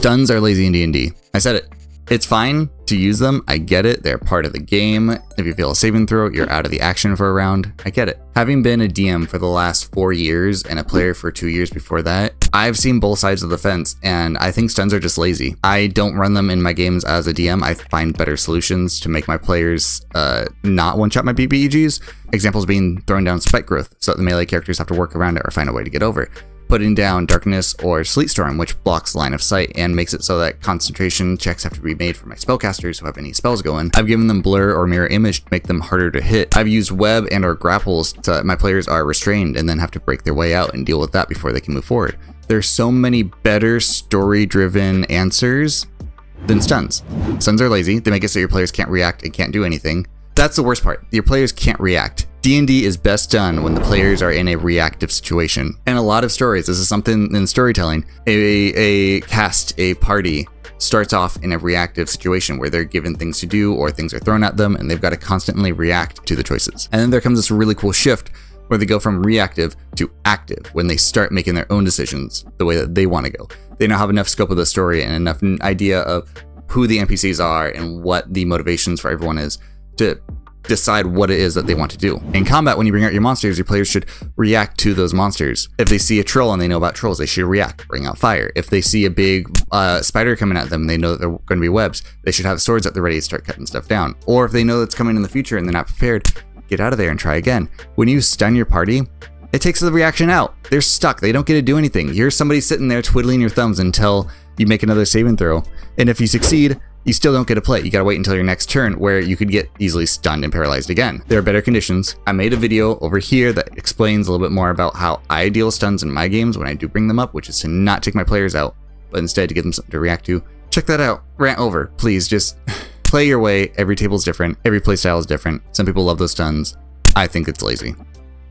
Stuns are lazy in D&D. I said it. It's fine to use them. I get it. They're part of the game. If you fail a saving throw, you're out of the action for a round. I get it. Having been a DM for the last 4 years and a player for 2 years before that, I've seen both sides of the fence, and I think stuns are just lazy. I don't run them in my games as a DM. I find better solutions to make my players not one-shot my PPEGs. Examples being throwing down Spike Growth, so that the melee characters have to work around it or find a way to get over it. Putting down Darkness or Sleet Storm, which blocks line of sight and makes it so that concentration checks have to be made for my spellcasters who have any spells going. I've given them Blur or Mirror Image to make them harder to hit. I've used Web and or Grapples so that my players are restrained and then have to break their way out and deal with that before they can move forward. There's so many better story-driven answers than stuns. Stuns are lazy. They make it so your players can't react and can't do anything. That's the worst part. Your players can't react. D&D is best done when the players are in a reactive situation. And a lot of stories, this is something in storytelling, a cast, a party starts off in a reactive situation where they're given things to do or things are thrown at them and they've got to constantly react to the choices. And then there comes this really cool shift where they go from reactive to active when they start making their own decisions the way that they want to go. They now have enough scope of the story and enough idea of who the NPCs are and what the motivations for everyone is to decide what it is that they want to do. In combat, when you bring out your monsters, your players should react to those monsters. If they see a troll and they know about trolls, they should react, bring out fire. If they see a big spider coming at them and they know that they're going to be webs, they should have swords at the ready to start cutting stuff down. Or if they know that's coming in the future and they're not prepared, get out of there and try again. When you stun your party, it takes the reaction out. They're stuck. They don't get to do anything. You're somebody sitting there twiddling your thumbs until you make another saving throw. And if you succeed, you still don't get to play. You gotta wait until your next turn where you could get easily stunned and paralyzed again. There are better conditions. I made a video over here that explains a little bit more about how I deal with stuns in my games when I do bring them up, which is to not take my players out, but instead to give them something to react to. Check that out. Rant over. Please just play your way. Every table's different. Every playstyle is different. Some people love those stuns. I think it's lazy.